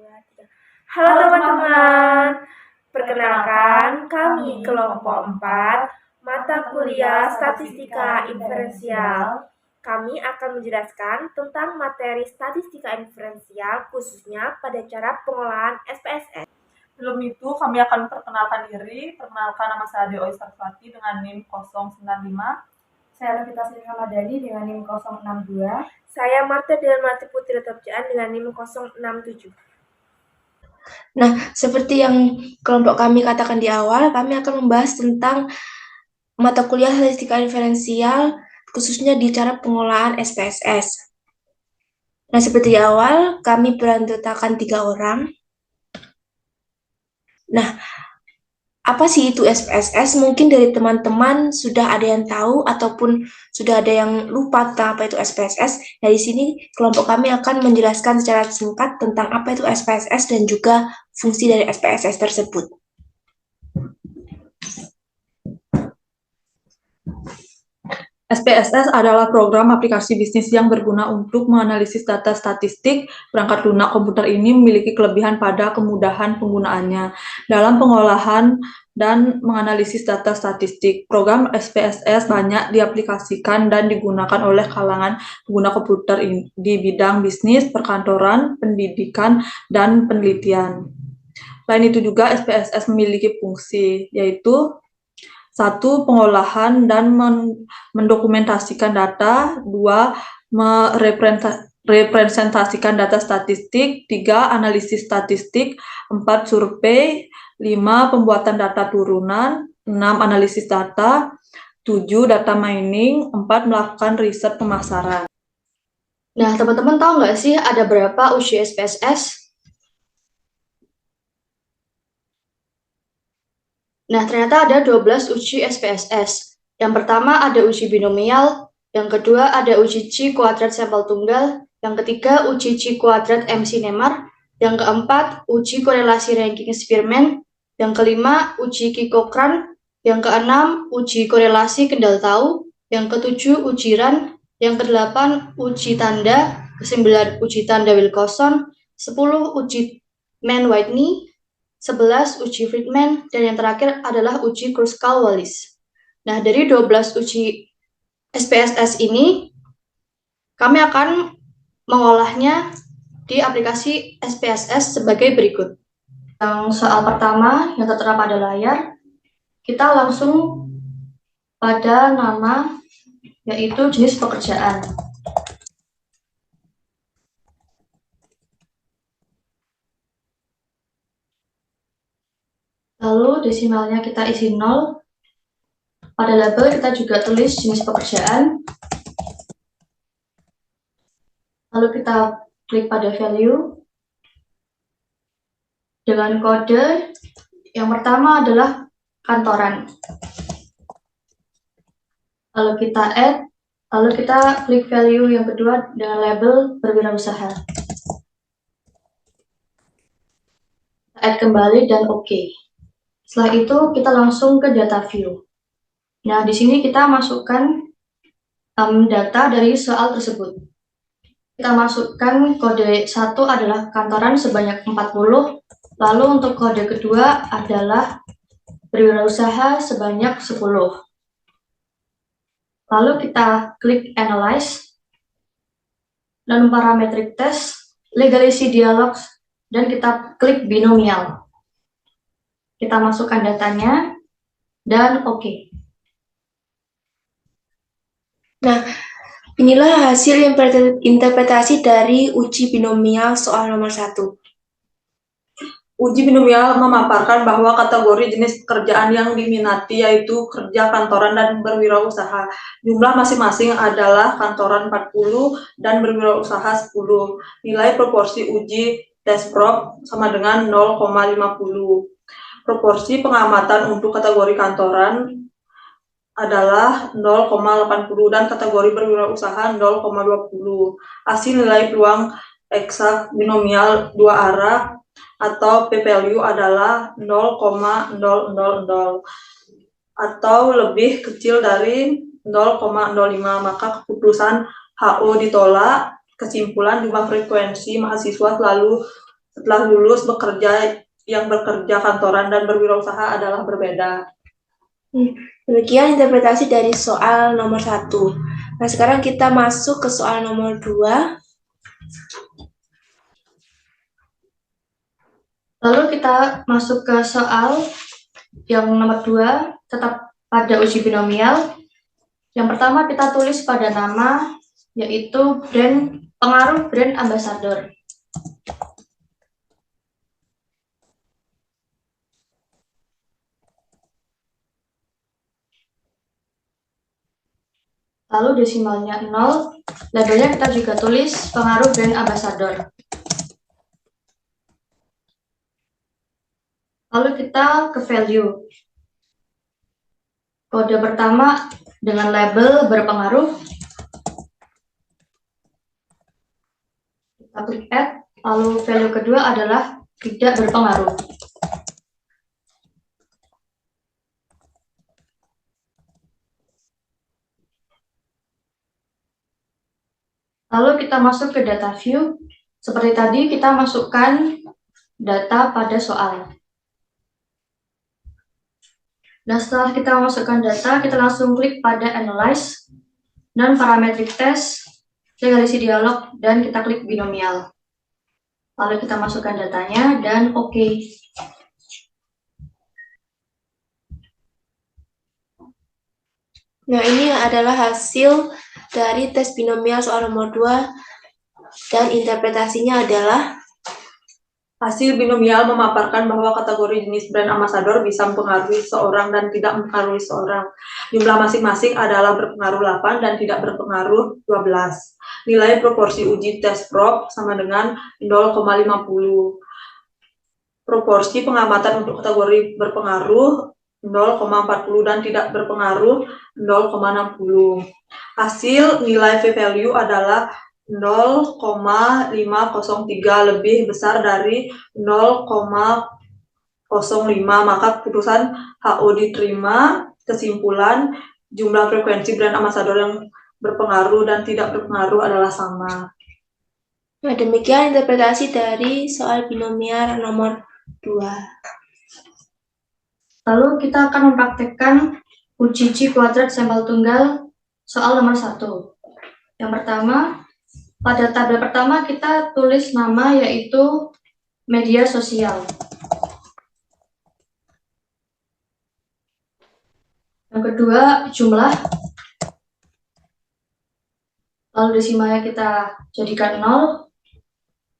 Halo teman-teman, perkenalkan kami kelompok 4 mata kuliah Statistika Inferensial. Kami akan menjelaskan tentang materi statistika inferensial khususnya pada cara pengolahan SPSS. Sebelum itu, kami akan memperkenalkan diri. Perkenalkan, nama saya Dewi Sarfati dengan NIM 095. Saya Novita Sri Ramadhani dengan NIM 062. Saya Marta Delmati Putri Topjaan dengan NIM 067. Nah, seperti yang kelompok kami katakan di awal, kami akan membahas tentang mata kuliah statistika inferensial, khususnya di cara pengolahan SPSS. Nah, seperti di awal, kami beranggotakan 3 orang. Nah, apa sih itu SPSS? Mungkin dari teman-teman sudah ada yang tahu ataupun sudah ada yang lupa tentang apa itu SPSS. Nah, di sini kelompok kami akan menjelaskan secara singkat tentang apa itu SPSS dan juga fungsi dari SPSS tersebut. SPSS adalah program aplikasi bisnis yang berguna untuk menganalisis data statistik. Perangkat lunak komputer ini memiliki kelebihan pada kemudahan penggunaannya dalam pengolahan dan menganalisis data statistik. Program SPSS banyak diaplikasikan dan digunakan oleh kalangan pengguna komputer di bidang bisnis, perkantoran, pendidikan, dan penelitian. Selain itu juga SPSS memiliki fungsi, yaitu 1. Pengolahan dan mendokumentasikan data. 2. Merepresentasikan data statistik. 3. Analisis statistik. 4. Survei. 5. Pembuatan data turunan. 6. Analisis data. 7. Data mining. 4. Melakukan riset pemasaran. Nah, teman-teman tahu nggak sih ada berapa uji SPSS? Nah, ternyata ada 12 uji SPSS. Yang pertama ada uji binomial, yang kedua ada uji Chi kuadrat sampel tunggal, yang ketiga uji Chi kuadrat MC-Nemer, yang keempat uji korelasi ranking Spearman, yang kelima uji Chi-Cochrane, yang keenam uji korelasi kendal tahu, yang ketujuh uji RAN, yang kedelapan uji tanda, kesembilan uji tanda Wilcoxon, 10 uji Mann-Whitney, 11 uji Friedman, dan yang terakhir adalah uji Kruskal-Wallis. Nah, dari 12 uji SPSS ini, kami akan mengolahnya di aplikasi SPSS sebagai berikut. Yang soal pertama yang tertera pada layar, kita langsung pada nama, yaitu jenis pekerjaan. Lalu desimalnya kita isi 0. Pada label kita juga tulis jenis pekerjaan. Lalu kita klik pada value. Dengan kode yang pertama adalah kantoran. Lalu kita add. Lalu kita klik value yang kedua dengan label berwirausaha. Add kembali dan OK. Setelah itu kita langsung ke data view. Nah, di sini kita masukkan data dari soal tersebut. Kita masukkan kode 1 adalah kantoran sebanyak 40, lalu untuk kode kedua adalah berwirausaha sebanyak 10. Lalu kita klik analyze, dan parametric test, legality dialogs, dan kita klik binomial. Kita masukkan datanya, dan OK. Nah, inilah hasil interpretasi dari uji binomial soal nomor 1. Uji binomial memaparkan bahwa kategori jenis pekerjaan yang diminati yaitu kerja kantoran dan berwirausaha. Jumlah masing-masing adalah kantoran 40 dan berwirausaha 10. Nilai proporsi uji test prop sama dengan 0,50. Proporsi pengamatan untuk kategori kantoran adalah 0,80 dan kategori berwirausaha 0,20. Hasil nilai peluang eksak binomial dua arah atau p-value adalah 0,000 atau lebih kecil dari 0,05, maka keputusan HO ditolak. Kesimpulan, jumlah frekuensi mahasiswa selalu setelah lulus yang bekerja kantoran dan berwirausaha adalah berbeda. Demikian interpretasi dari soal nomor 1. Nah, sekarang kita masuk ke soal nomor 2. Lalu kita masuk ke soal yang nomor 2, tetap pada uji binomial. Yang pertama kita tulis pada nama, yaitu pengaruh brand ambassador. Lalu desimalnya 0, labelnya kita juga tulis pengaruh brand ambassador. Lalu kita ke value. Kode pertama dengan label berpengaruh. Kita klik add, lalu value kedua adalah tidak berpengaruh. Lalu kita masuk ke data view. Seperti tadi kita masukkan data pada soal. Nah, setelah kita masukkan data, kita langsung klik pada Analyze, dan Parametric Test, tinggal isi dialog, dan kita klik binomial. Lalu kita masukkan datanya, dan OK. Nah, ini adalah hasil dari tes binomial soal nomor 2, dan interpretasinya adalah Hasil binomial memaparkan bahwa kategori jenis brand ambassador bisa mempengaruhi seorang dan tidak mempengaruhi seorang. Jumlah masing-masing adalah berpengaruh 8 dan tidak berpengaruh 12. Nilai proporsi uji tes prop sama dengan 0,50. Proporsi pengamatan untuk kategori berpengaruh 0,40 dan tidak berpengaruh 0,60. Hasil nilai p-value adalah 0,503 lebih besar dari 0,05, maka keputusan HO diterima. Kesimpulan, jumlah frekuensi brand ambassador yang berpengaruh dan tidak berpengaruh adalah sama. Nah, demikian interpretasi dari soal binomial nomor 2. Lalu kita akan mempraktekkan uji C kuadrat sampel tunggal soal nomor 1. Yang pertama, pada tabel pertama kita tulis nama, yaitu media sosial. Yang kedua, jumlah. Lalu desimalnya kita jadikan 0.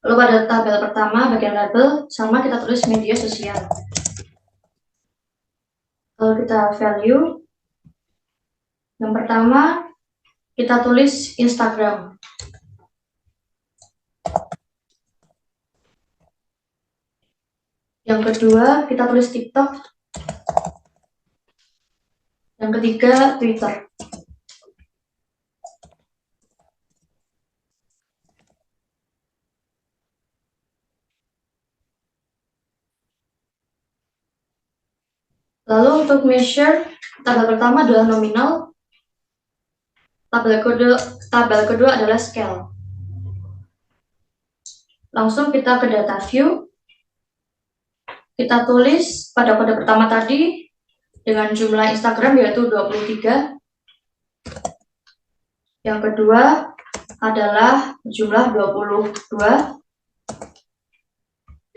Lalu pada tabel pertama, bagian label, sama kita tulis media sosial. Lalu kita value. Yang pertama, kita tulis Instagram. Yang kedua, kita tulis TikTok. Yang ketiga, Twitter. Lalu untuk measure, tabel pertama adalah nominal. Tabel kedua adalah scale. Langsung kita ke data view. Kita tulis pada kode pertama tadi dengan jumlah Instagram yaitu 23. Yang kedua adalah jumlah 22.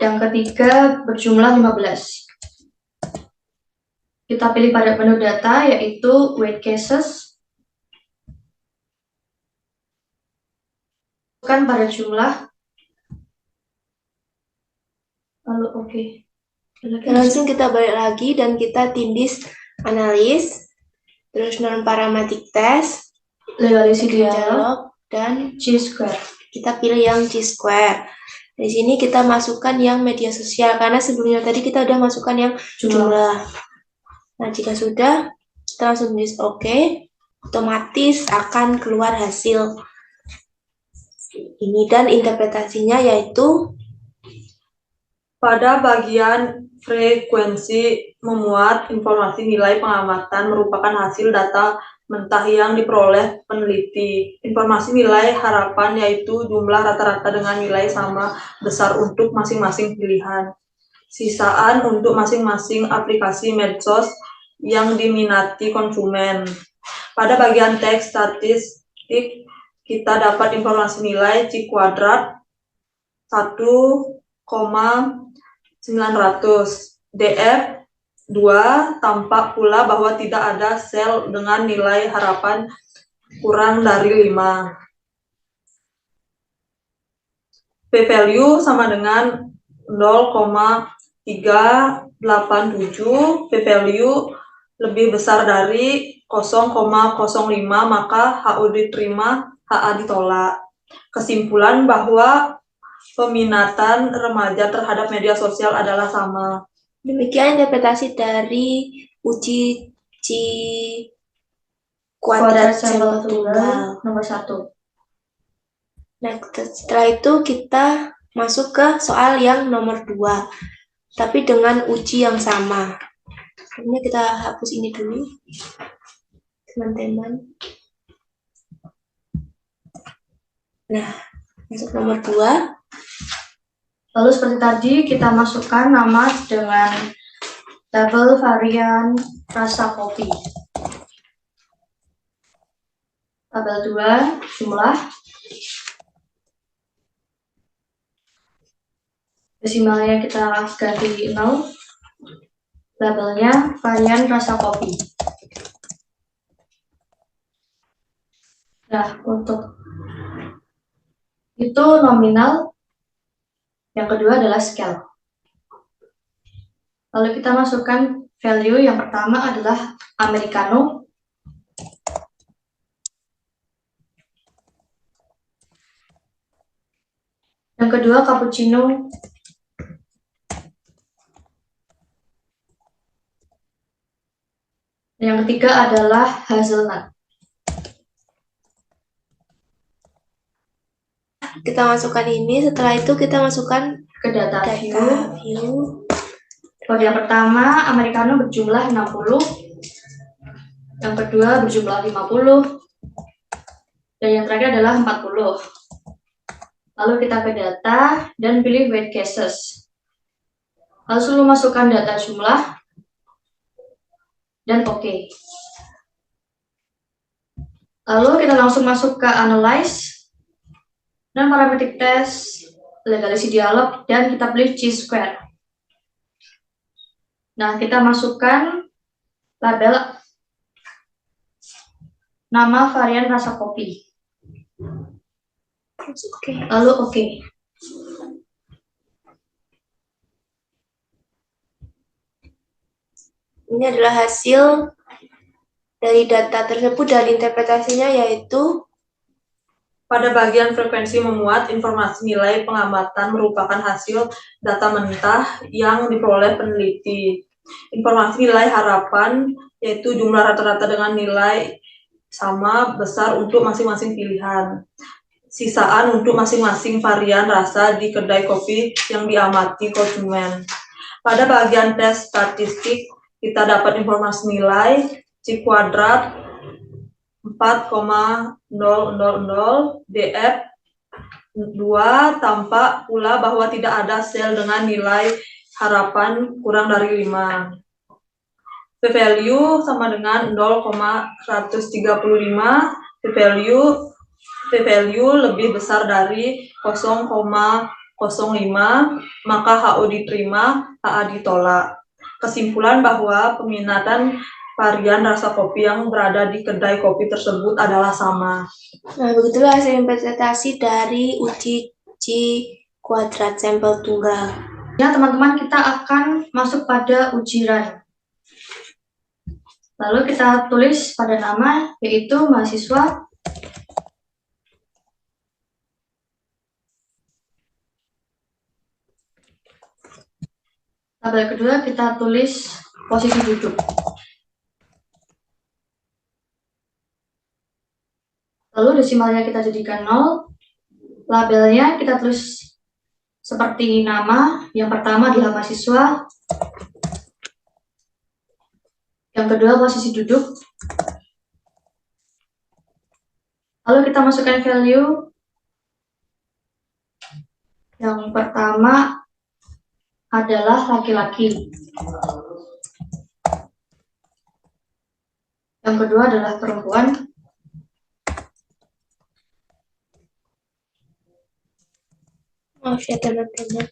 Yang ketiga berjumlah 15. Kita pilih pada menu data yaitu weight cases. Bukan pada jumlah. Lalu oke. Langsung kita balik lagi dan kita tindis analis, terus non-parametric test, Legalisasi dialog, dialog, dan C-square. kita pilih yang C-square. Di sini kita masukkan yang media sosial, karena sebelumnya tadi kita udah masukkan yang jumlah. Nah, jika sudah, kita langsung tulis OK, otomatis akan keluar hasil ini, dan interpretasinya yaitu Pada bagian frekuensi memuat informasi nilai pengamatan merupakan hasil data mentah yang diperoleh peneliti. Informasi nilai harapan yaitu jumlah rata-rata dengan nilai sama besar untuk masing-masing pilihan. Sisaan untuk masing-masing aplikasi medsos yang diminati konsumen. Pada bagian teks statistik, kita dapat informasi nilai C kuadrat 1,900. DF 2, tampak pula bahwa tidak ada sel dengan nilai harapan kurang dari 5. P-value sama dengan 0,387. P-value lebih besar dari 0,05, maka HO diterima, HA ditolak. Kesimpulan bahwa peminatan remaja terhadap media sosial adalah sama. Demikian interpretasi dari uji C Kuadrat kuadrat sampel sampel tunggal tunggal. nomor 1. Nah, setelah itu kita masuk ke soal yang nomor 2, tapi dengan uji yang sama. Ini kita hapus ini dulu, teman-teman. Nah, masuk nomor 2. Lalu seperti tadi kita masukkan nama dengan label varian rasa kopi. Tabel 2, jumlah. Desimalnya kita ganti 0. Labelnya varian rasa kopi. Nah, untuk itu nominal. Yang kedua adalah scale. Lalu kita masukkan value. Yang pertama adalah Americano. Yang kedua cappuccino. Yang ketiga adalah hazelnut. Kita masukkan ini, setelah itu kita masukkan Ke data view. view. Yang pertama, Americano berjumlah 60. Yang kedua berjumlah 50. Dan yang terakhir adalah 40. Lalu kita ke data dan pilih weight cases. Lalu masukkan data jumlah dan oke. Lalu kita langsung masuk ke analyze dan parametric test, legalisity dialog, dan kita pilih chi-square. Nah, kita masukkan label nama varian rasa kopi. Oke. Lalu oke. Ini adalah hasil dari data tersebut dan interpretasinya, yaitu Pada bagian frekuensi memuat, informasi nilai pengamatan merupakan hasil data mentah yang diperoleh peneliti. Informasi nilai harapan yaitu jumlah rata-rata dengan nilai sama besar untuk masing-masing pilihan. Sisaan untuk masing-masing varian rasa di kedai kopi yang diamati konsumen. Pada bagian tes statistik, kita dapat informasi nilai C kuadrat 4,000. DF 2, tampak pula bahwa tidak ada sel dengan nilai harapan kurang dari 5. P-value sama dengan 0,135. P-value lebih besar dari 0,05, maka HO diterima, HA ditolak. Kesimpulan bahwa peminatan varian rasa kopi yang berada di kedai kopi tersebut adalah sama. Nah, begitulah hasil interpretasi dari uji C kuadrat sampel tunggal. Ya, teman-teman, kita akan masuk pada uji run. Lalu kita tulis pada nama, yaitu mahasiswa. Tabel kedua kita tulis posisi duduk. Lalu desimalnya kita jadikan 0. Labelnya kita tulis seperti nama. Yang pertama adalah mahasiswa. Yang kedua posisi duduk. Lalu kita masukkan value. Yang pertama adalah laki-laki. Yang kedua adalah perempuan. Maaf ya teman-teman.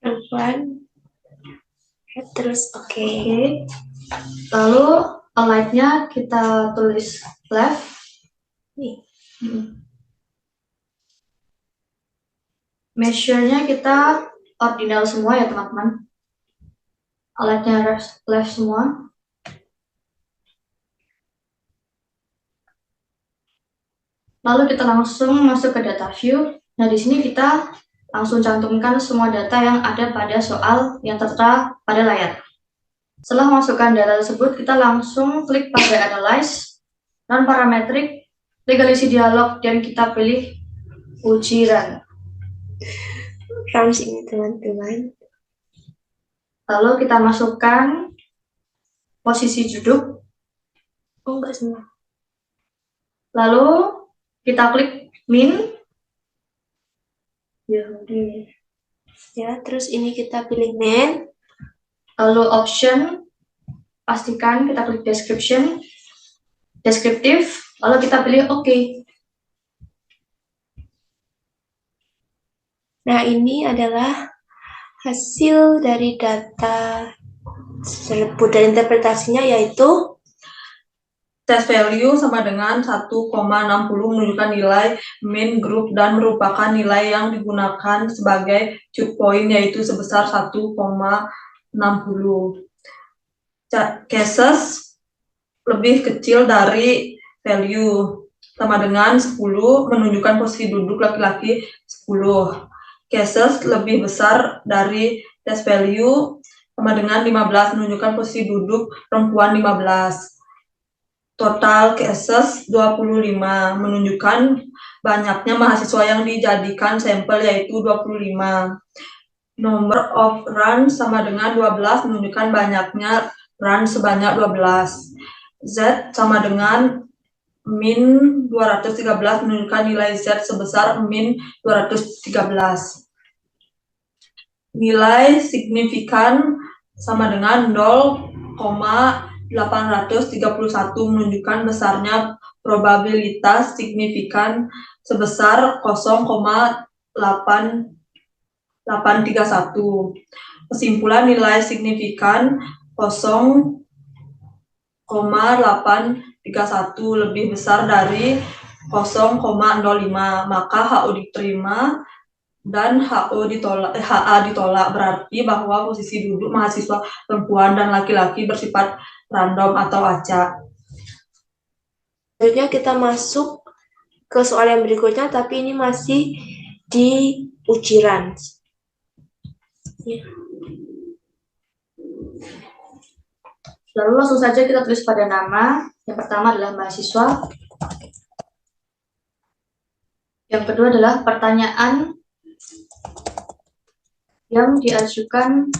Perempuan. Terus oke. Lalu align-nya kita tulis left. Nih. Measure-nya kita ordinal semua ya teman-teman. Align-nya left semua. Lalu kita langsung masuk ke data view. Nah, di sini kita langsung cantumkan semua data yang ada pada soal yang tertera pada layar. Setelah masukkan data tersebut, kita langsung klik pada Analyze, Non-Parametric, klik isi dialog, dan kita pilih uji run. Run ini teman-teman. Lalu kita masukkan posisi duduk. Oh, enggak semua. Lalu kita klik min. Ya, terus ini kita pilih min. Lalu option, pastikan kita klik description, deskriptif, lalu kita pilih OK. Nah, ini adalah hasil dari data tersebut, dan interpretasinya yaitu test value sama dengan 1,60 menunjukkan nilai mean group dan merupakan nilai yang digunakan sebagai choke point yaitu sebesar 1,60. Cases lebih kecil dari value sama dengan 10 menunjukkan posisi duduk laki-laki 10. Cases lebih besar dari test value sama dengan 15 menunjukkan posisi duduk perempuan 15. Total cases 25 menunjukkan banyaknya mahasiswa yang dijadikan sampel yaitu 25. Number of run sama dengan 12 menunjukkan banyaknya run sebanyak 12. Z sama dengan min 213 menunjukkan nilai Z sebesar min 213. Nilai signifikan sama dengan 0,831 menunjukkan besarnya probabilitas signifikan sebesar 0,831. Kesimpulan nilai signifikan 0,831 lebih besar dari 0,05, maka HO diterima dan HA ditolak, berarti bahwa posisi duduk mahasiswa perempuan dan laki-laki bersifat random atau acak. Selanjutnya kita masuk ke soal yang berikutnya, tapi ini masih di ujian. Ya. Lalu langsung saja kita tulis pada nama. Yang pertama adalah mahasiswa. Yang kedua adalah pertanyaan yang diajukan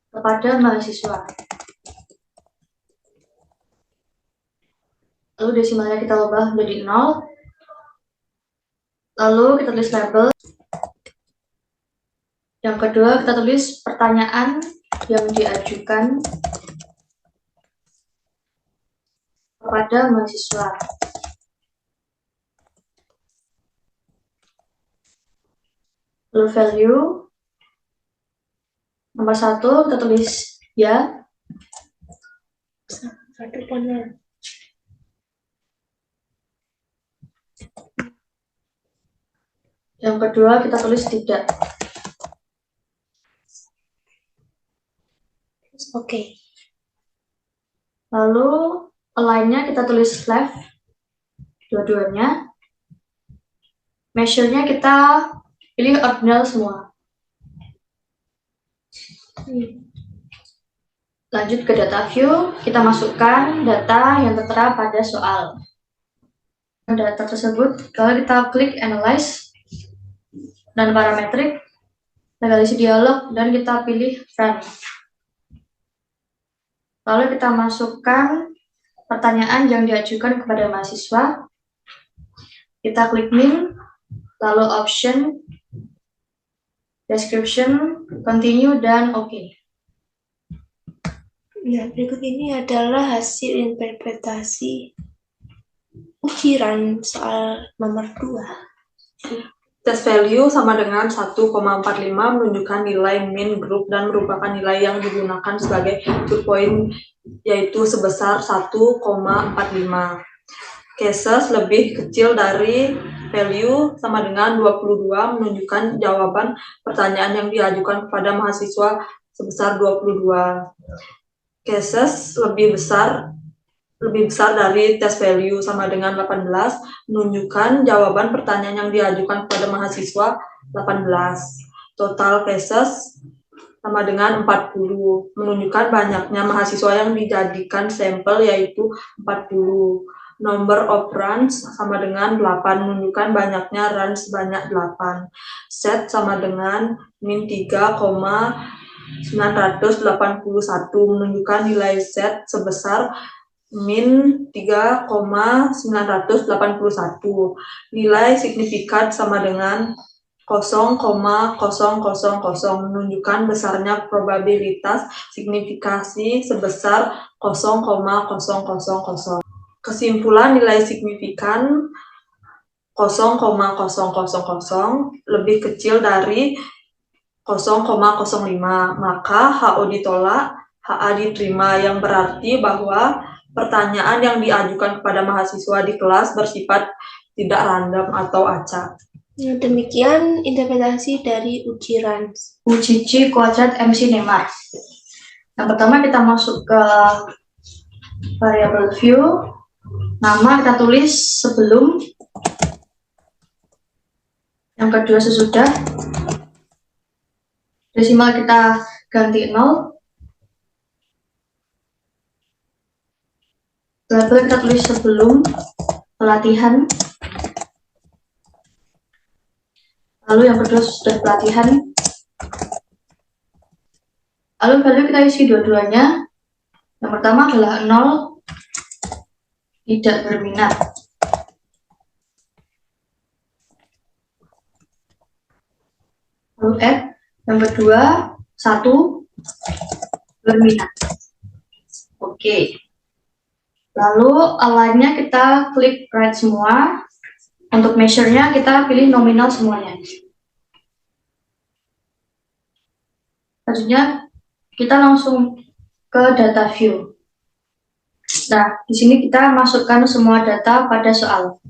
kepada mahasiswa. Lalu desimalnya kita ubah menjadi 0. Lalu kita tulis label. Yang kedua kita tulis pertanyaan yang diajukan kepada mahasiswa. Lalu value nomor 1 kita tulis ya. Yang kedua kita tulis tidak. Oke. Lalu align-nya kita tulis left dua-duanya. Measure-nya kita pilih ordinal semua. Lanjut ke data view, kita masukkan data yang tertera pada soal. Data tersebut, kalau kita klik analyze dan parametrik, kita isi dialog dan kita pilih run. Lalu kita masukkan pertanyaan yang diajukan kepada mahasiswa. Kita klik min, lalu option, description, continue, dan oke. Nah, berikut ini adalah hasil interpretasi ujian soal nomor 2. Test value sama dengan 1,45 menunjukkan nilai mean group dan merupakan nilai yang digunakan sebagai input point, yaitu sebesar 1,45. Cases lebih kecil dari value sama dengan 22 menunjukkan jawaban pertanyaan yang diajukan kepada mahasiswa sebesar 22. Cases lebih besar dari test value sama dengan 18 menunjukkan jawaban pertanyaan yang diajukan kepada mahasiswa 18. Total cases sama dengan 40 menunjukkan banyaknya mahasiswa yang dijadikan sampel, yaitu 40. Number of runs sama dengan 8 menunjukkan banyaknya run sebanyak 8. Set sama dengan min 3,981 menunjukkan nilai set sebesar min 3,981. Nilai signifikan sama dengan 0,000 menunjukkan besarnya probabilitas signifikasi sebesar 0,000. Kesimpulan nilai signifikan 0,000 lebih kecil dari 0,05, maka HO ditolak, HA diterima, yang berarti bahwa pertanyaan yang diajukan kepada mahasiswa di kelas bersifat tidak random atau acak. Nah, demikian interpretasi dari ujian. Uji C kuadrat MC Neymar. Yang pertama kita masuk ke variable view. Nama kita tulis sebelum. Yang kedua sesudah. Desimal kita ganti 0. Label kita tulis sebelum pelatihan. Lalu yang kedua sudah pelatihan. Lalu value kita isi dua-duanya. Yang pertama adalah 0, tidak berminat. Lalu add. Yang kedua 1, berminat. Oke. Lalu align-nya kita klik right semua. Untuk measure-nya kita pilih nominal semuanya. Selanjutnya kita langsung ke data view. Nah, di sini kita masukkan semua data pada soal.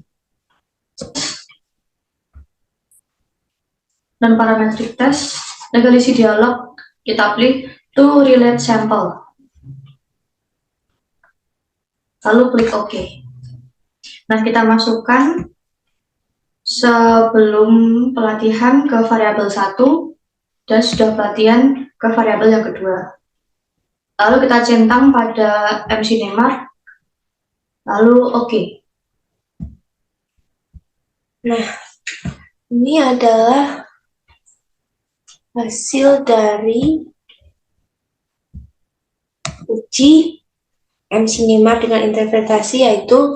Dan parametric test, dengan isi dialog kita pilih to relate sample. Lalu klik OK. Nah, kita masukkan sebelum pelatihan ke variabel 1 dan sudah pelatihan ke variabel yang kedua. Lalu kita centang pada MC Neymar. Lalu OK. Nah, ini adalah hasil dari uji MC Neymar dengan interpretasi, yaitu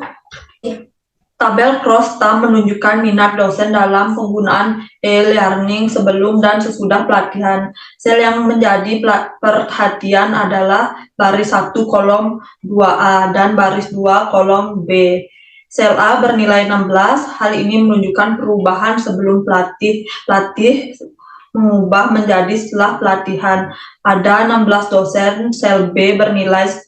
Tabel cross-tab menunjukkan minat dosen dalam penggunaan e-learning sebelum dan sesudah pelatihan. Sel yang menjadi perhatian adalah baris 1 kolom 2A dan baris 2 kolom B. Sel A bernilai 16, hal ini menunjukkan perubahan sebelum latih mengubah menjadi setelah pelatihan. Ada 16 dosen, sel B bernilai 10.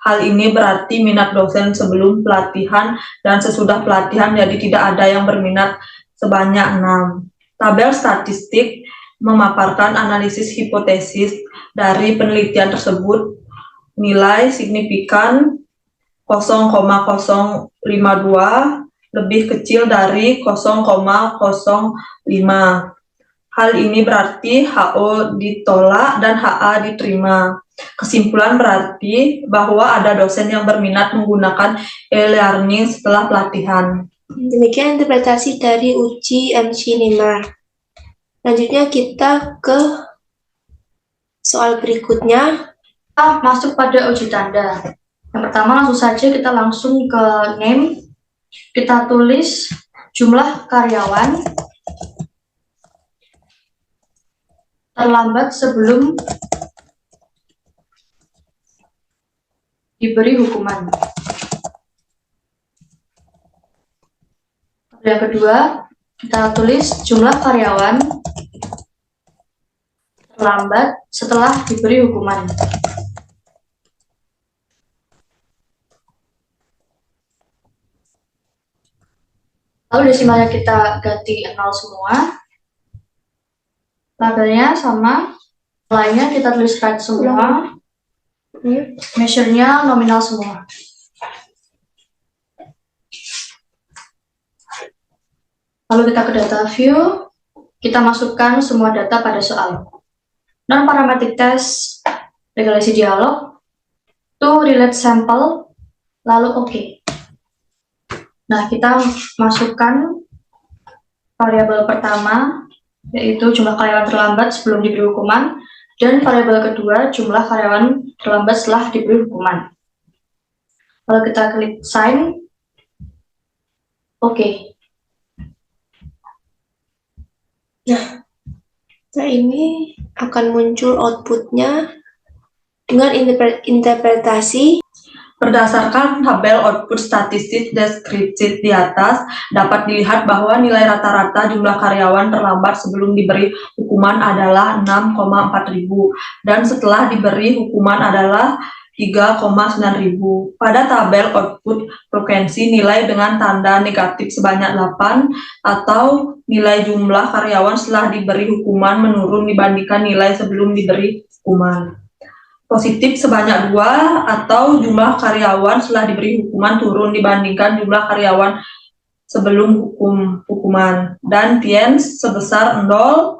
Hal ini berarti minat dosen sebelum pelatihan dan sesudah pelatihan, jadi tidak ada yang berminat sebanyak 6. Tabel statistik memaparkan analisis hipotesis dari penelitian tersebut. Nilai signifikan 0,052 lebih kecil dari 0,05. Hal ini berarti HO ditolak dan HA diterima. Kesimpulan berarti bahwa ada dosen yang berminat menggunakan e-learning setelah pelatihan. Demikian interpretasi dari uji MC Neymar. Selanjutnya kita ke soal berikutnya. Kita masuk pada uji tanda. Yang pertama langsung saja kita langsung ke name. Kita tulis jumlah karyawan terlambat sebelum diberi hukuman. Yang kedua, kita tulis jumlah karyawan terlambat setelah diberi hukuman. Lalu desimalnya kita ganti 0 semua. Labelnya sama. Lainnya kita tulis right semua. Measure-nya nominal semua. Lalu kita ke data view. Kita masukkan semua data pada soal. Non-parametric test, regulasi dialog, to relate sample, lalu oke. Nah, kita masukkan variabel pertama, yaitu jumlah karyawan terlambat sebelum diberi hukuman, dan variabel kedua, jumlah karyawan terlambat setelah diberi hukuman. Lalu kita klik sign, oke. Nah, ini akan muncul outputnya dengan interpretasi. Berdasarkan tabel output statistik deskripsi di atas, dapat dilihat bahwa nilai rata-rata jumlah karyawan terlambat sebelum diberi hukuman adalah 6,4.000 dan setelah diberi hukuman adalah 3,9.000. Pada tabel output frekuensi, nilai dengan tanda negatif sebanyak 8 atau nilai jumlah karyawan setelah diberi hukuman menurun dibandingkan nilai sebelum diberi hukuman. Positif sebanyak 2 atau jumlah karyawan setelah diberi hukuman turun dibandingkan jumlah karyawan sebelum hukuman, dan tiens sebesar 0.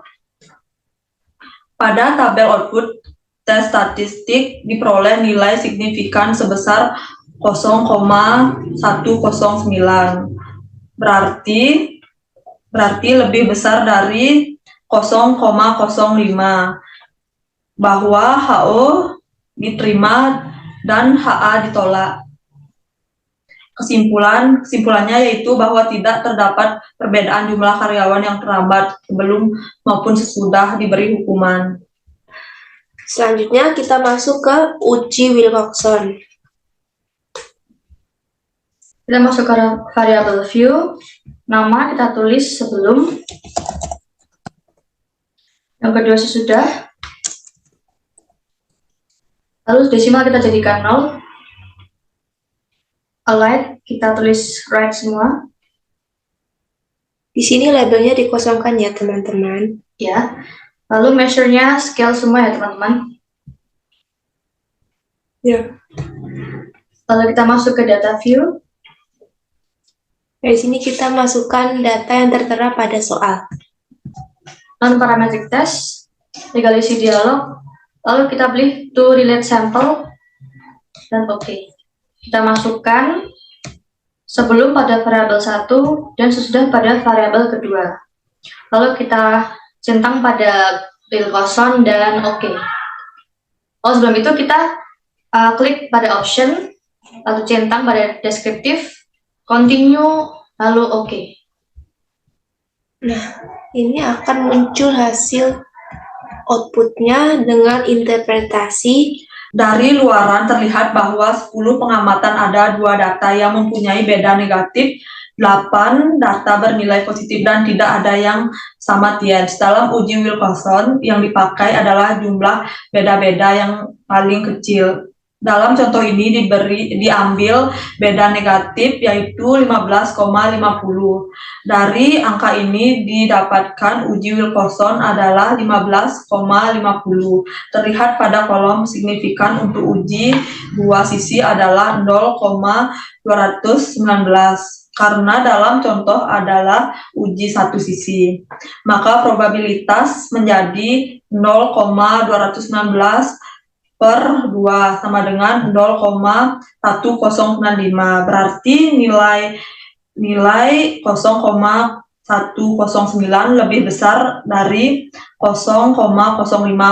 Pada tabel output tes statistik diperoleh nilai signifikan sebesar 0,109. Berarti lebih besar dari 0,05, bahwa HO diterima dan HA ditolak. Kesimpulannya yaitu bahwa tidak terdapat perbedaan jumlah karyawan yang terlambat sebelum maupun sesudah diberi hukuman. Selanjutnya kita masuk ke uji Wilcoxon. Kita masuk ke variabel view. Nama kita tulis sebelum. Yang kedua sesudah. Lalu desimal kita jadikan 0. Align kita tulis right semua. Di sini labelnya dikosongkan ya teman-teman. Ya. Lalu measure-nya scale semua ya teman-teman. Ya. Lalu kita masuk ke data view. Dari sini kita masukkan data yang tertera pada soal. Non-parametric test, regulasi dialog, lalu kita pilih to relate sample, dan oke. Kita masukkan sebelum pada variabel 1 dan sesudah pada variabel kedua. Lalu kita centang pada Wilcoxon dan oke. Sebelum itu kita klik pada option, lalu centang pada deskriptif, continue, lalu oke. Nah, ini akan muncul hasil outputnya dengan interpretasi. Dari luaran terlihat bahwa 10 pengamatan ada 2 data yang mempunyai beda negatif, 8 data bernilai positif, dan tidak ada yang sama tiens. Dalam uji Wilcoxon yang dipakai adalah jumlah beda-beda yang paling kecil. Dalam contoh ini diambil beda negatif yaitu 15,50. Dari angka ini didapatkan uji Wilcoxon adalah 15,50. Terlihat pada kolom signifikan untuk uji dua sisi adalah 0,219. Karena dalam contoh adalah uji satu sisi, maka probabilitas menjadi 0,219 per 2 sama dengan 0,1095. Berarti nilai 0,109 lebih besar dari 0,05,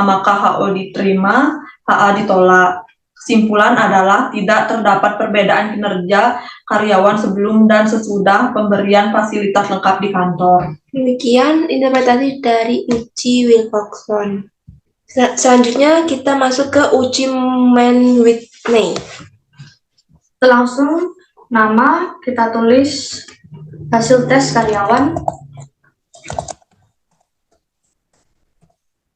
maka HO diterima HA ditolak. Kesimpulan adalah tidak terdapat perbedaan kinerja karyawan sebelum dan sesudah pemberian fasilitas lengkap di kantor. Demikian interpretasi dari uji Wilcoxon. Selanjutnya kita masuk ke uji Mann-Whitney. Langsung nama kita tulis hasil tes karyawan.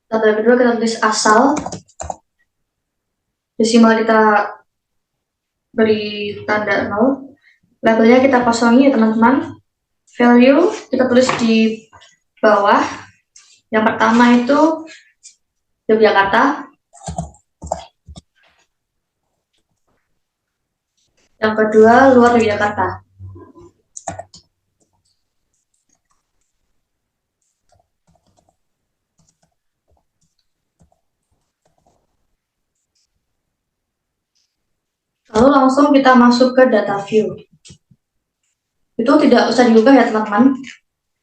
Tabel kedua kita tulis asal. Desimal kita beri tanda 0. Labelnya kita kosongi ya teman-teman. Value kita tulis di bawah. Yang pertama itu Yogyakarta. Yang kedua luar Yogyakarta. Lalu langsung kita masuk ke data view. Itu tidak usah diubah ya teman-teman.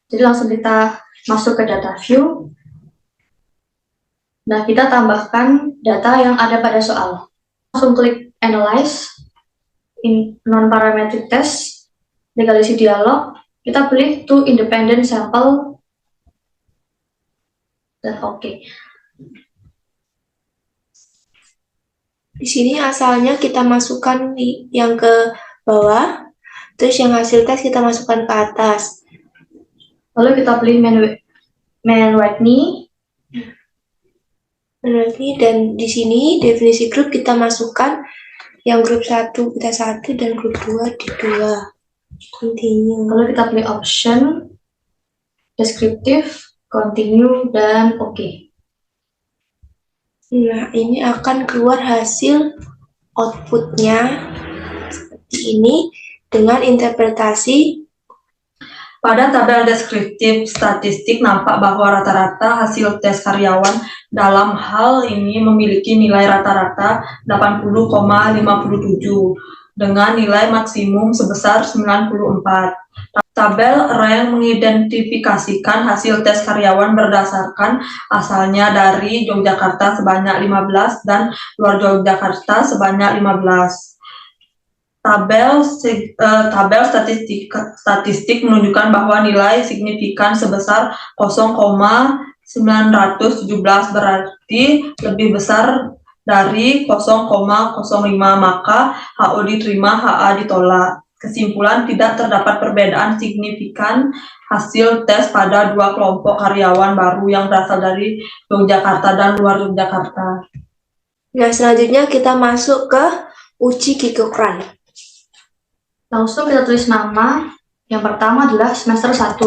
Jadi langsung kita masuk ke data view. Nah, kita tambahkan data yang ada pada soal. Langsung klik analyze, non-parametric test, legalisity dialog. Kita pilih to independent sample. Dan oke. Di sini asalnya kita masukkan yang ke bawah, terus yang hasil tes kita masukkan ke atas. Lalu kita pilih Mann-Whitney. Dan di sini definisi grup kita masukkan yang grup 1 kita 1 dan grup 2 di 2. Continue. Lalu kita pilih option, descriptive, continue, dan oke. Nah, ini akan keluar hasil outputnya seperti ini dengan interpretasi. Pada tabel deskriptif statistik nampak bahwa rata-rata hasil tes karyawan dalam hal ini memiliki nilai rata-rata 80,57 dengan nilai maksimum sebesar 94. Tabel rank mengidentifikasikan hasil tes karyawan berdasarkan asalnya dari Yogyakarta sebanyak 15 dan luar Yogyakarta sebanyak 15. Tabel statistik menunjukkan bahwa nilai signifikan sebesar 0,917 berarti lebih besar dari 0,05, maka HO diterima, HA ditolak. Kesimpulan, tidak terdapat perbedaan signifikan hasil tes pada dua kelompok karyawan baru yang berasal dari Yogyakarta dan luar Yogyakarta. Nah, selanjutnya kita masuk ke uji Kikokran. Langsung kita tulis nama. Yang pertama adalah semester 1.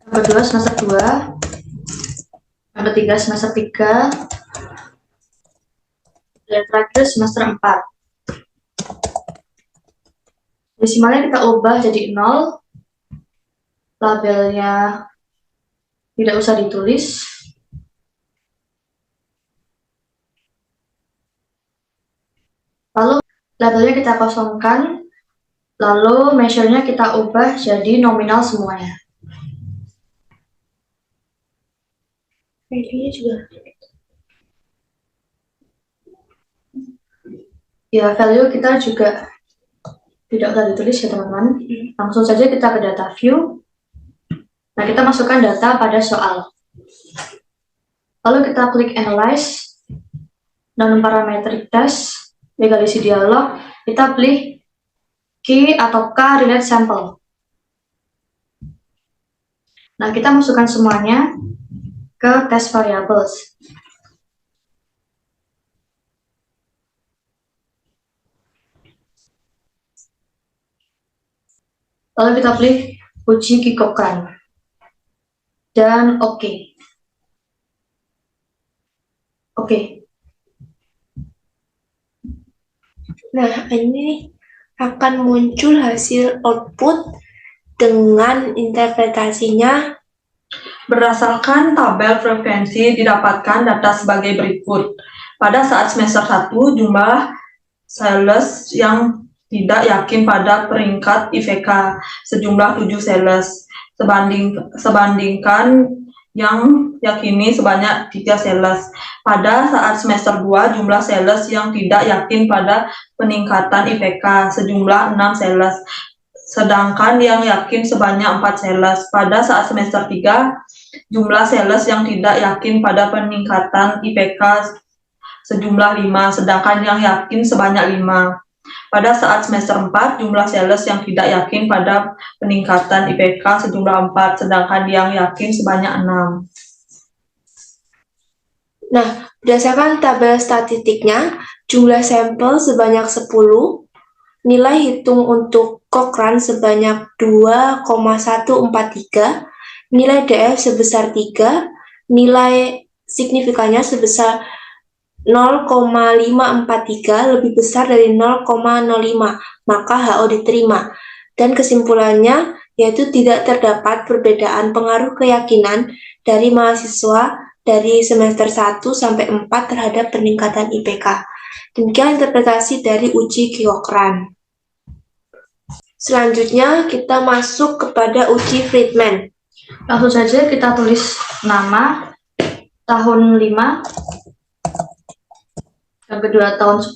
Yang kedua semester 2. Yang ketiga semester 3. Dan terakhir semester 4. Desimalnya kita ubah jadi 0. Labelnya tidak usah ditulis. Lalu labelnya kita kosongkan. Lalu measure-nya kita ubah jadi nominal semuanya. Value-nya juga. Ya, value kita juga tidak usah ditulis ya teman-teman. Langsung saja kita ke data view. Nah, kita masukkan data pada soal. Lalu kita klik analyze, non-parametric test, legalisity dialog. Kita pilih key atau K relate sample. Nah, kita masukkan semuanya ke test variables. Lalu kita pilih uji Kikokran. Dan oke. Oke. Nah, ini akan muncul hasil output dengan interpretasinya. Berdasarkan tabel frekuensi didapatkan data sebagai berikut. Pada saat semester 1, jumlah sales yang tidak yakin pada peringkat IVK sejumlah 7 sales. Sebandingkan yang yakini sebanyak 3 sales. Pada saat semester 2, jumlah sales yang tidak yakin pada peningkatan IPK sejumlah 6 sales, sedangkan yang yakin sebanyak 4 sales. Pada saat semester 3, jumlah sales yang tidak yakin pada peningkatan IPK sejumlah 5, sedangkan yang yakin sebanyak 5. Pada saat semester 4, jumlah sales yang tidak yakin pada peningkatan IPK sejumlah 4, sedangkan yang yakin sebanyak 6. Nah, berdasarkan tabel statistiknya, jumlah sampel sebanyak 10, nilai hitung untuk Cochrane sebanyak 2,143, nilai DF sebesar 3, nilai signifikannya sebesar 0,543 lebih besar dari 0,05, maka HO diterima. Dan kesimpulannya yaitu tidak terdapat perbedaan pengaruh keyakinan dari mahasiswa dari semester 1 sampai 4 terhadap peningkatan IPK. Demikian interpretasi dari uji Cochrane. Selanjutnya kita masuk kepada uji Friedman. Langsung saja kita tulis nama, tahun 5, yang kedua tahun 10,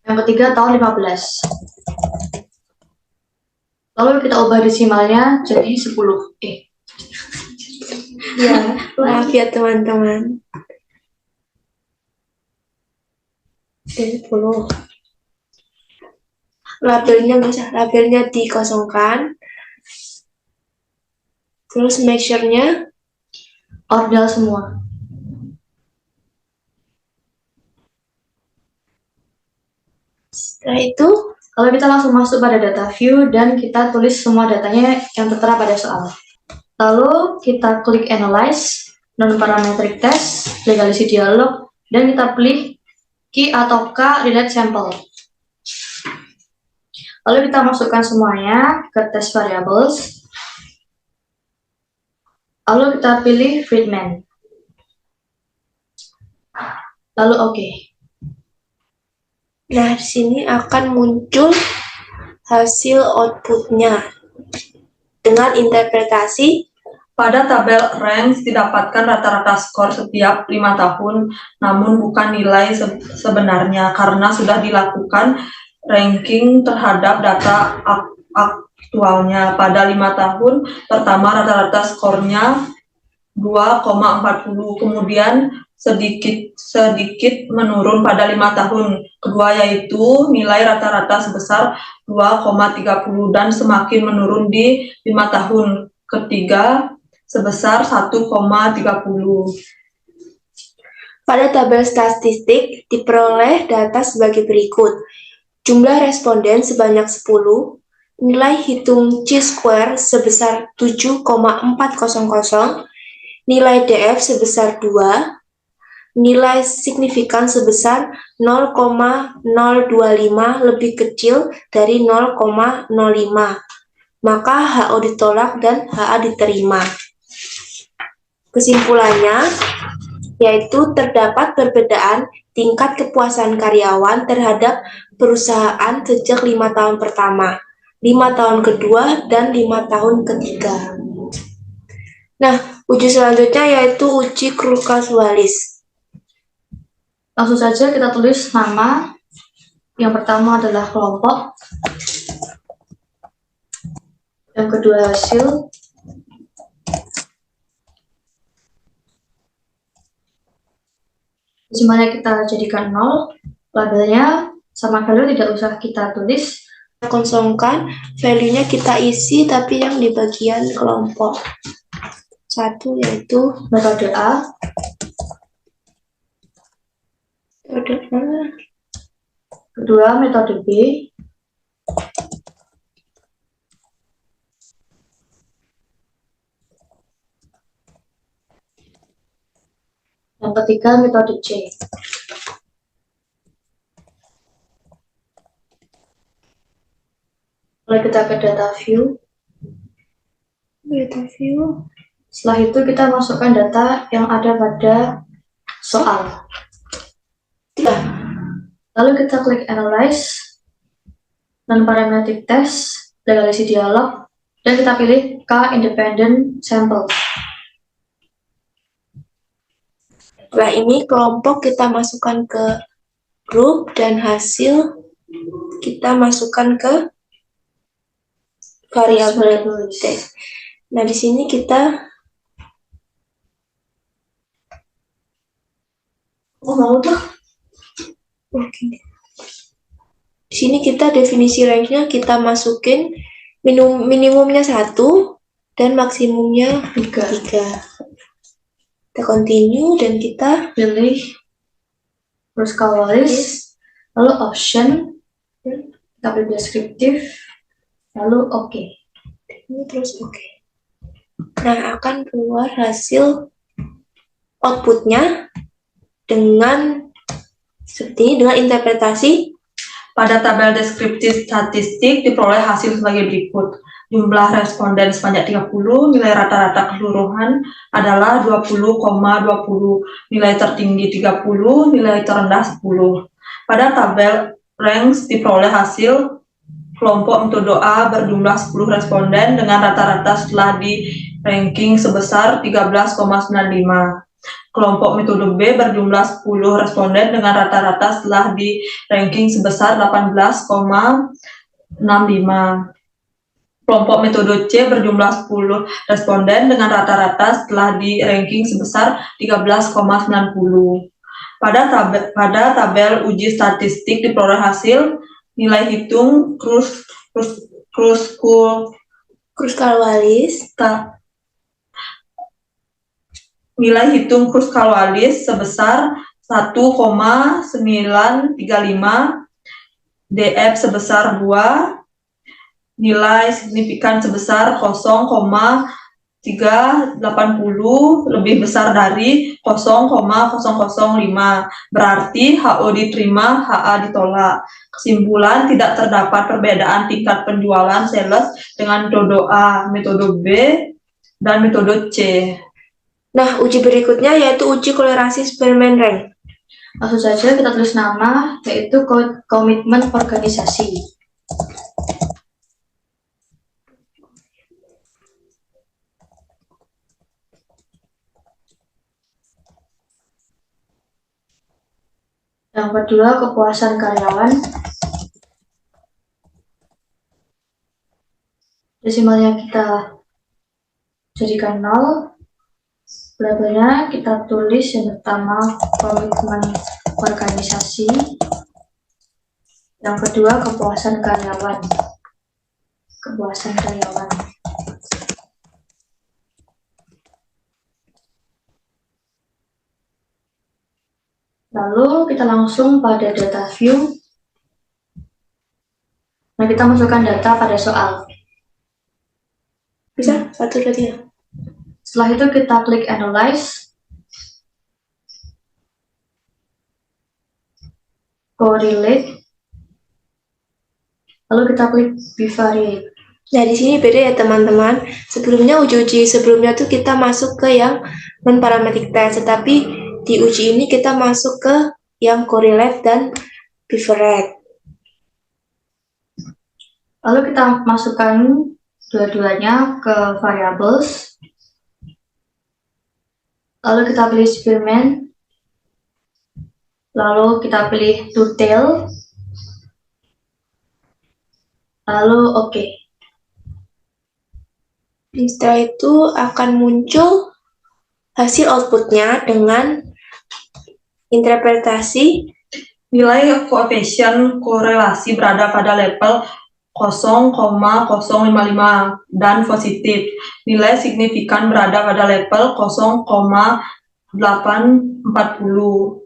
yang ketiga tahun 15. Lalu kita ubah desimalnya jadi 10. Ya, maaf ya teman-teman. Jadi 10. Labelnya dikosongkan. Terus measure-nya Ordinal semua. setelah itu Kalau kita langsung masuk pada data view dan kita tulis semua datanya yang tertera pada soal. Lalu kita klik analyze, non-parametric test, legalisity dialog, dan kita pilih key atau K relate sample. Lalu kita masukkan semuanya ke test variables. Lalu kita pilih Friedman. Lalu oke. Nah, di sini akan muncul hasil outputnya dengan interpretasi. Pada tabel range didapatkan rata-rata skor setiap 5 tahun, namun bukan nilai sebenarnya karena sudah dilakukan ranking terhadap data aktualnya. Pada 5 tahun pertama rata-rata skornya 2,40, kemudian sedikit menurun pada 5 tahun kedua, yaitu nilai rata-rata sebesar 2,30 dan semakin menurun di 5 tahun ketiga sebesar 1,30. Pada tabel statistik diperoleh data sebagai berikut. Jumlah responden sebanyak 10, nilai hitung chi-square sebesar 7,400, nilai DF sebesar 2, nilai signifikan sebesar 0,025 lebih kecil dari 0,05, maka HO ditolak dan HA diterima. Kesimpulannya, yaitu terdapat perbedaan tingkat kepuasan karyawan terhadap perusahaan sejak 5 tahun pertama, 5 tahun kedua, dan 5 tahun ketiga. Nah, uji selanjutnya yaitu uji Kruskal-Wallis. Langsung saja kita tulis nama. Yang pertama adalah kelompok. Yang kedua hasil. Desimalnya kita jadikan 0. Labelnya sama value tidak usah kita tulis. Kosongkan, value-nya kita isi tapi yang di bagian kelompok. 1 yaitu Metode A. metode A. Kedua metode B. Yang ketiga metode C. Lalu kita ke data view. Data view. Setelah itu kita masukkan data yang ada pada soal. Lalu kita klik analyze, non-parametric test, legalisity dialog, Dan kita pilih K independent sample. Setelah ini kelompok kita masukkan ke grup dan hasil kita masukkan ke variabel test. Nah, di sini kita di sini kita definisi range-nya kita masukin minimumnya 1 dan maksimumnya 3. Kita continue dan kita Pilih terus kalau list, lalu option, kita pilih deskriptif, lalu oke. ini terus oke. Nah, akan keluar hasil outputnya dengan seperti ini, dengan interpretasi. Pada tabel deskriptif statistik diperoleh hasil sebagai berikut. Jumlah responden sebanyak 30, nilai rata-rata keseluruhan adalah 20,20, nilai tertinggi 30, nilai terendah 10. Pada tabel ranks diperoleh hasil kelompok metode A berjumlah 10 responden dengan rata-rata setelah di ranking sebesar 13,95. Kelompok metode B berjumlah 10 responden dengan rata-rata setelah di ranking sebesar 18,65. Kelompok metode C berjumlah 10 responden dengan rata-rata setelah di ranking sebesar 13,90. Pada tabel uji statistik diperoleh hasil nilai hitung nilai hitung Kruskal-Wallis sebesar 1,935, DF sebesar 2, nilai signifikan sebesar 0,380 lebih besar dari 0,005, berarti HO diterima, HA ditolak. Kesimpulan, tidak terdapat perbedaan tingkat penjualan sales dengan metode A, metode B, dan metode C. Nah, uji berikutnya yaitu uji kolerasi eksperimen rank. Langsung saja kita tulis nama, yaitu komitmen organisasi. Yang kedua, kepuasan karyawan. Desimalnya kita jadikan 0. Labelnya kita tulis yang pertama komitmen organisasi, yang kedua kepuasan karyawan. Lalu kita langsung pada data view. Nah, kita masukkan data pada soal. Bisa? 1, 2, 3. Setelah itu kita klik Analyze, Correlate, lalu kita klik Bivariate. Nah, di sini beda ya teman-teman. Sebelumnya uji-uji sebelumnya tuh kita masuk ke yang non-parametric test, tetapi di uji ini kita masuk ke yang correlate dan bivariate. Lalu kita masukkan dua-duanya ke variables. Lalu kita pilih eksperimen, lalu kita pilih detail, lalu oke. Setelah itu akan muncul hasil outputnya dengan interpretasi. Nilai koefisien korelasi berada pada level 0,055 dan positif. Nilai signifikan berada pada level 0,840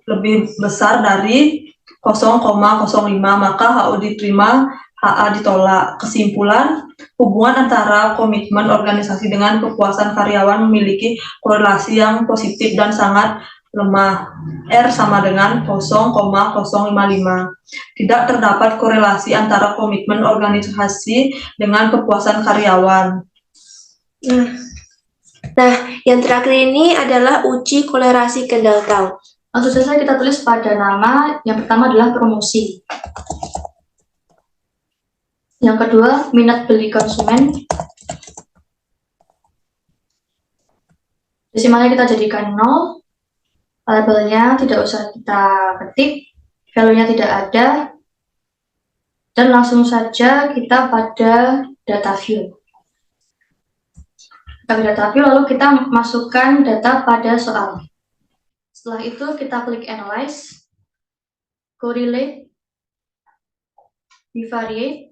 lebih besar dari 0,05, maka HO diterima, HA ditolak. Kesimpulan, hubungan antara komitmen organisasi dengan kepuasan karyawan memiliki korelasi yang positif dan sangat lemah. R sama dengan 0,055. Tidak terdapat korelasi antara komitmen organisasi dengan kepuasan karyawan. Nah, yang terakhir ini adalah uji kolerasi Kendall Town. Langsung saja kita tulis pada nama. Yang pertama adalah promosi. Yang kedua, minat beli konsumen. Desimalnya kita jadikan 0, labelnya tidak usah kita ketik, value-nya tidak ada, dan langsung saja kita pada data view. Kita ke data view, lalu kita masukkan data pada soal. Setelah itu kita klik Analyze, Correlate, Bivariate,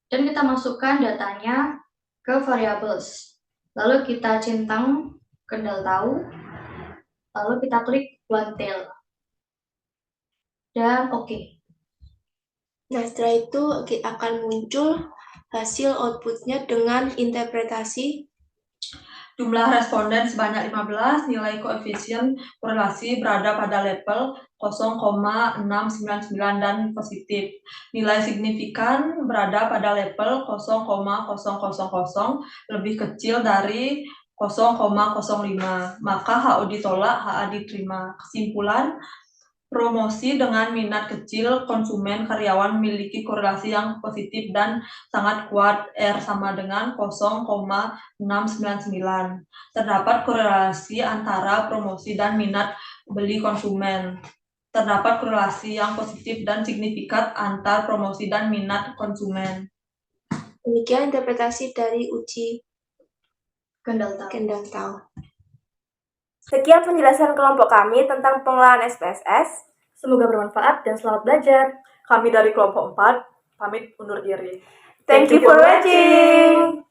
dan kita masukkan datanya ke Variables. Lalu kita centang kendal tahu, lalu kita klik One Tail, dan oke. Nah, setelah itu akan muncul hasil outputnya dengan interpretasi Jumlah responden sebanyak 15, nilai koefisien korelasi berada pada level 0,699 dan positif. Nilai signifikan berada pada level 0,000, lebih kecil dari 0,05. Maka HO ditolak, HA diterima. Kesimpulan, promosi dengan minat kecil konsumen karyawan memiliki korelasi yang positif dan sangat kuat, R sama dengan 0,699. Terdapat korelasi antara promosi dan minat beli konsumen. Terdapat korelasi yang positif dan signifikan antar promosi dan minat konsumen. Demikian interpretasi dari uji Kendal tahu. kendal tahu. Sekian penjelasan kelompok kami tentang pengelolaan SPSS. Semoga bermanfaat dan selamat belajar. Kami dari kelompok 4 pamit undur diri. Thank you for watching.